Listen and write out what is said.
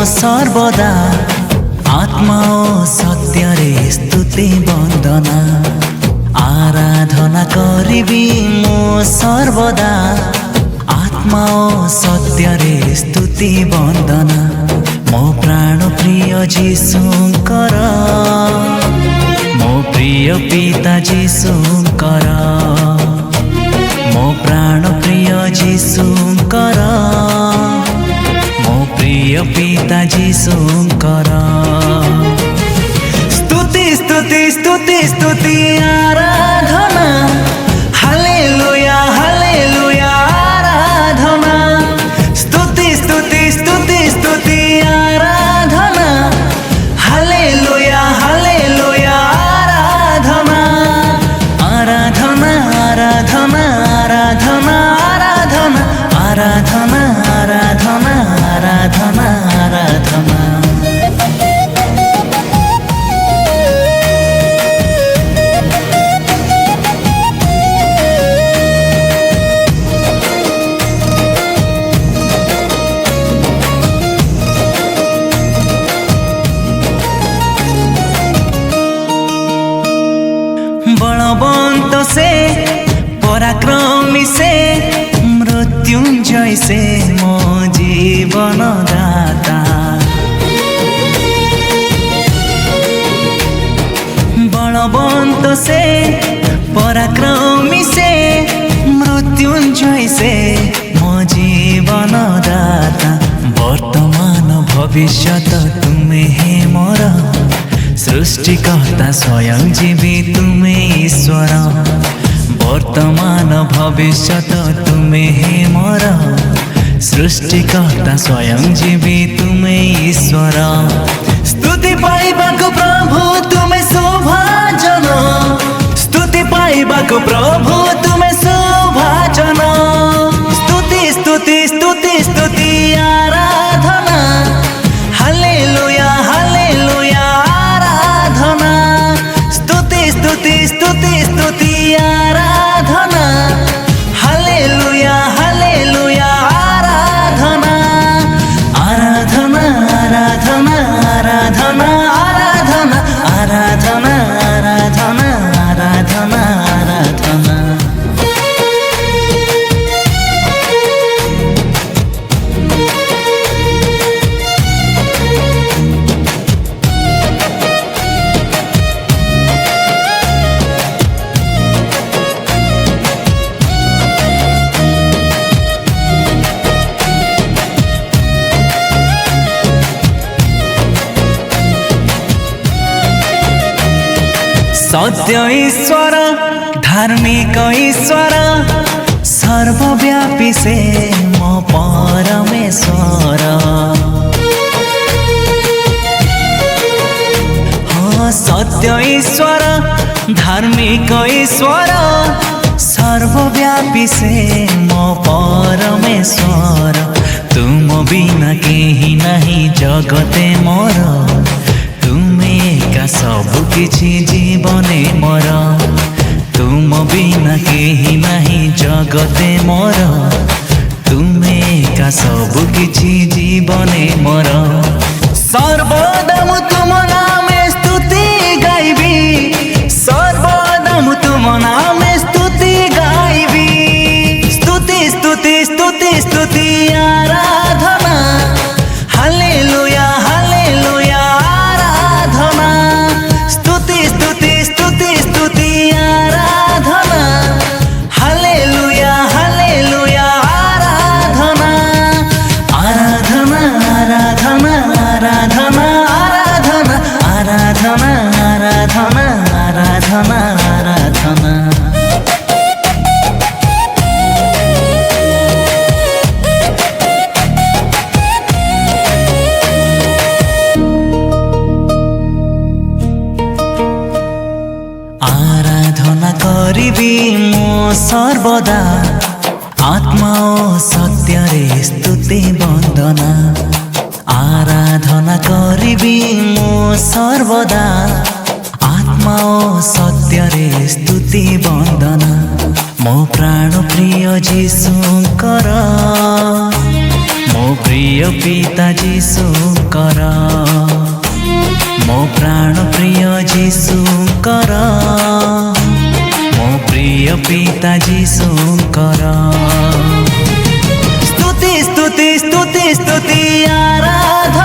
सर्वदा आत्मा ओ सत्य रे स्तुति वंदना आराधना करिबी मो सर्वदा आत्मा ओ सत्य रे स्तुति वंदना मो प्राण प्रिय जीशुंकर मो प्रिय पिता जीशुंकर मो प्राण प्रिय जीशुंकर मो प्रिय पिता जीशुंकर स्तुति स्तुति स्तुति स्तुति आराधना हालेलुया हालेलुया आराधना स्तुति स्तुति स्तुति स्तुति आराधना हालेलुया हालेलुया आराधना आराधना आराधना आराधना आराधना आराधना आराधना आराधना आराधना बलवंत से पराक्रमी से मृत्युंजय से मो जीवन दाता बलवंत से पराक्रमी से मृत्युंजय से मो जीवन दाता वर्तमान भविष्यत तुम्हें हे मोर सृष्टिकर्ता स्वयं जीवी तुम्हें ईश्वर वर्तमान भविष्यत तुम्हें हे मोर सृष्टिकर्ता स्वयं जीवी तुम्हें ईश्वर स्तुति पाइबाको प्रभु तुम्हें शोभाजन स्तुति पाइबाको प्रभु तुम्हें शोभाजन स्तुति स्तुति स्तुति स्तुति आराधना हालेलुया हालेलुया आराधना स्तुति स्तुति स्तुति स्तुति आराधना हालेलुया हालेलुया आराधना आराधना आराधना आराधना आराधना आराधना आराधना आराधना आराधना सत्य ईश्वर धार्मिक ईश्वर सर्वव्यापी से मो परमेश्वर हाँ सत्य ईश्वर धार्मिक ईश्वर सर्वव्यापी से मो परमेश्वर तुम बिना केही नहीं जगते मोर सबु किछि जीवने मोर तुम बिना केही नहीं जगते मोर तुमे का सबु किछि जीवने मोर सर्वदा मु तुम नामे स्तुति गाइबी सर्वदा मु तुम नामे स्तुति गाइबी स्तुति स्तुति स्तुति स्तुति आराधना हालेलुया हालेलुया आराधना स्तुति स्तुति स्तुति स्तुति आराधना हालेलुया हालेलुया आराधना आराधना आराधना आराधना आराधना आराधना आराधना आराधना आराधना आराधना करिबी मो सर्वदा आत्मा ओ सत्य रे स्तुति वंदना आराधना करिबी मो सर्वदा आत्मा ओ सत्य रे स्तुति वंदना मो प्राण प्रिय जीशुंकर मो प्रिय पिता जीशुंकर मो प्राण प्रिय जीशुंकर मो प्रिय पिता जीशुंकर स्तुति स्तुति स्तुति स्तुति आराधना